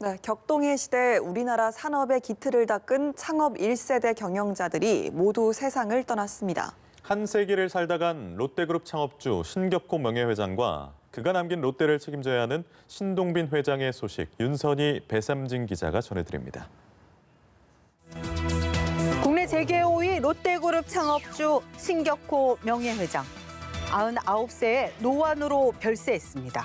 네, 격동의 시대 우리나라 산업의 기틀을 닦은 창업 1세대 경영자들이 모두 세상을 떠났습니다. 한 세기를 살다간 롯데그룹 창업주 신격호 명예회장과 그가 남긴 롯데를 책임져야 하는 신동빈 회장의 소식 윤선희, 배삼진 기자가 전해드립니다. 국내 재계 5위 롯데그룹 창업주 신격호 명예회장. 99세에 노안으로 별세했습니다.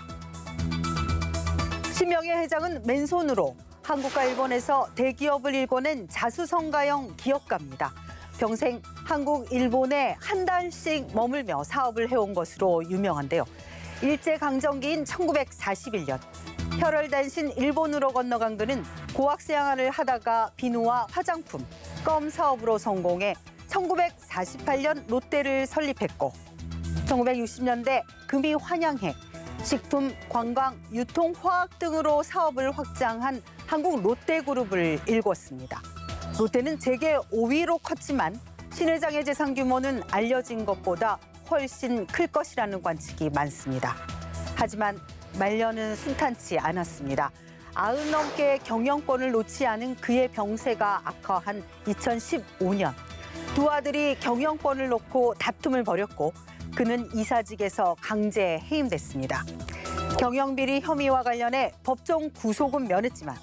신 명예회장은 맨손으로 한국과 일본에서 대기업을 일궈낸 자수성가형 기업가입니다. 평생 한국, 일본에 한 달씩 머물며 사업을 해온 것으로 유명한데요. 일제강점기인 1941년 혈혈단신 일본으로 건너간 그는 고학 생활을 하다가 비누와 화장품, 껌 사업으로 성공해 1948년 롯데를 설립했고 1960년대 금이 환양해 식품, 관광, 유통, 화학 등으로 사업을 확장한 한국 롯데그룹을 일궜습니다. 롯데는 재계 5위로 컸지만 신 회장의 재산 규모는 알려진 것보다 훨씬 클 것이라는 관측이 많습니다. 하지만 말년은 순탄치 않았습니다. 90 넘게 경영권을 놓지 않은 그의 병세가 악화한 2015년 두 아들이 경영권을 놓고 다툼을 벌였고 그는 이사직에서 강제 해임됐습니다. 경영비리 혐의와 관련해 법정 구속은 면했지만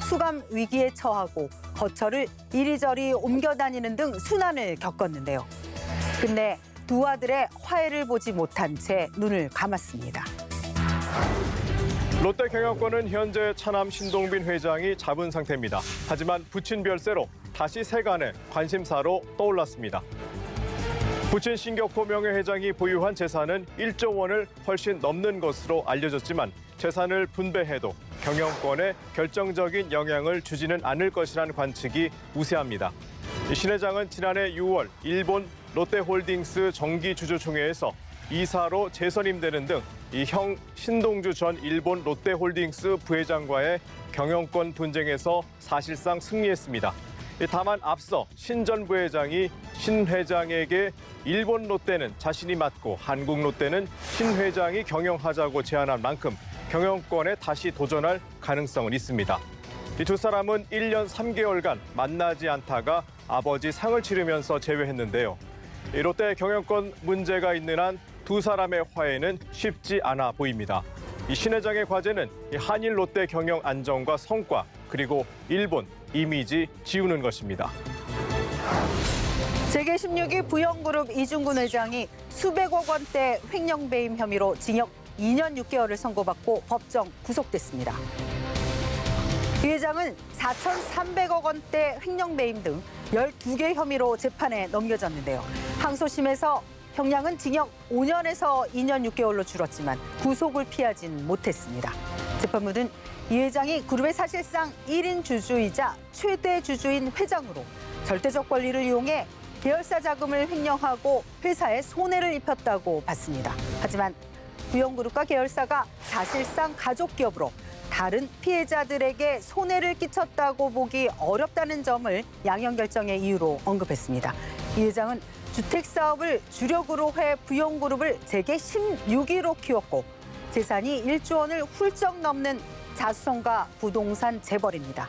수감 위기에 처하고 거처를 이리저리 옮겨 다니는 등 순환을 겪었는데요. 근데 두 아들의 화해를 보지 못한 채 눈을 감았습니다. 롯데 경영권은 현재 차남 신동빈 회장이 잡은 상태입니다. 하지만 부친 별세로 다시 세간의 관심사로 떠올랐습니다. 부친 신격호 명예회장이 보유한 재산은 1조 원을 훨씬 넘는 것으로 알려졌지만 재산을 분배해도 경영권에 결정적인 영향을 주지는 않을 것이라는 관측이 우세합니다. 신 회장은 지난해 6월 일본 롯데홀딩스 정기주주총회에서 이사로 재선임되는 등 이 형 신동주 전 일본 롯데홀딩스 부회장과의 경영권 분쟁에서 사실상 승리했습니다. 다만 앞서 신 전 부회장이 신 회장에게 일본 롯데는 자신이 맡고 한국 롯데는 신 회장이 경영하자고 제안한 만큼 경영권에 다시 도전할 가능성은 있습니다. 이 두 사람은 1년 3개월간 만나지 않다가 아버지 상을 치르면서 재회했는데요. 롯데 경영권 문제가 있는 한 두 사람의 화해는 쉽지 않아 보입니다. 이 신 회장의 과제는 한일 롯데 경영 안정과 성과 그리고 일본 이미지 지우는 것입니다. 재계 16위 부영그룹 이중근 회장이 수백억 원대 횡령 배임 혐의로 징역 2년 6개월을 선고받고 법정 구속됐습니다. 이 회장은 4,300억 원대 횡령 배임 등 12개 혐의로 재판에 넘겨졌는데요. 항소심에서 형량은 징역 5년에서 2년 6개월로 줄었지만 구속을 피하진 못했습니다. 재판부는 이 회장이 그룹의 사실상 1인 주주이자 최대 주주인 회장으로 절대적 권리를 이용해 계열사 자금을 횡령하고 회사에 손해를 입혔다고 봤습니다. 하지만 부영그룹과 계열사가 사실상 가족 기업으로 다른 피해자들에게 손해를 끼쳤다고 보기 어렵다는 점을 양형 결정의 이유로 언급했습니다. 이 회장은 주택 사업을 주력으로 해 부영그룹을 재계 16위로 키웠고 재산이 1조 원을 훌쩍 넘는 자수성가 부동산 재벌입니다.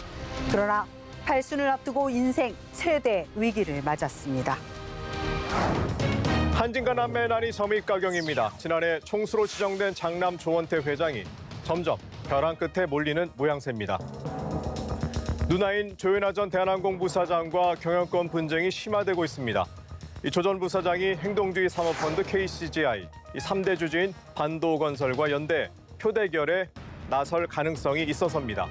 그러나 팔순을 앞두고 인생 최대 위기를 맞았습니다. 한진과 남매의 난이 점입가경입니다. 지난해 총수로 지정된 장남 조원태 회장이 점점 벼랑 끝에 몰리는 모양새입니다. 누나인 조현아 전 대한항공 부사장과 경영권 분쟁이 심화되고 있습니다. 조 전 부사장이 행동주의 사모펀드 KCGI, 3대 주주인 반도건설과 연대, 표대결에 나설 가능성이 있어서입니다.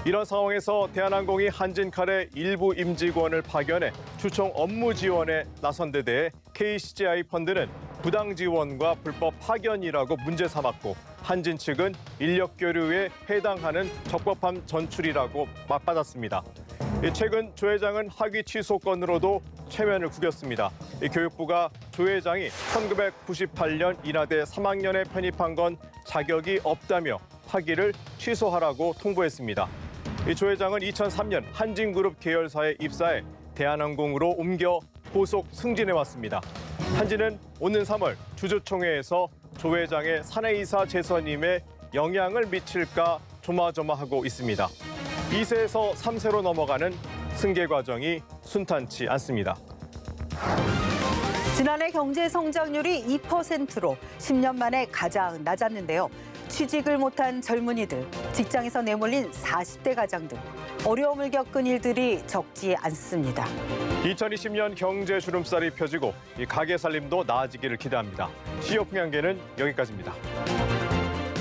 이런 상황에서 대한항공이 한진칼의 일부 임직원을 파견해 주총 업무 지원에 나선 데 대해 KCGI 펀드는 부당 지원과 불법 파견이라고 문제 삼았고 한진 측은 인력 교류에 해당하는 적법함 전출이라고 맞받았습니다. 최근 조 회장은 학위 취소 건으로도 체면을 구겼습니다. 교육부가 조 회장이 1998년 인하대 3학년에 편입한 건 자격이 없다며 학위를 취소하라고 통보했습니다. 조 회장은 2003년 한진그룹 계열사에 입사해 대한항공으로 옮겨 고속 승진해왔습니다. 한진은 오는 3월 주주총회에서 조 회장의 사내이사 재선임에 영향을 미칠까 조마조마하고 있습니다. 2세에서 3세로 넘어가는 승계 과정이 순탄치 않습니다. 지난해 경제 성장률이 2%로 10년 만에 가장 낮았는데요. 취직을 못한 젊은이들, 직장에서 내몰린 40대 가장 등 어려움을 겪은 일들이 적지 않습니다. 2020년 경제 주름살이 펴지고 이 가게 살림도 나아지기를 기대합니다. 시효 풍향계는 여기까지입니다.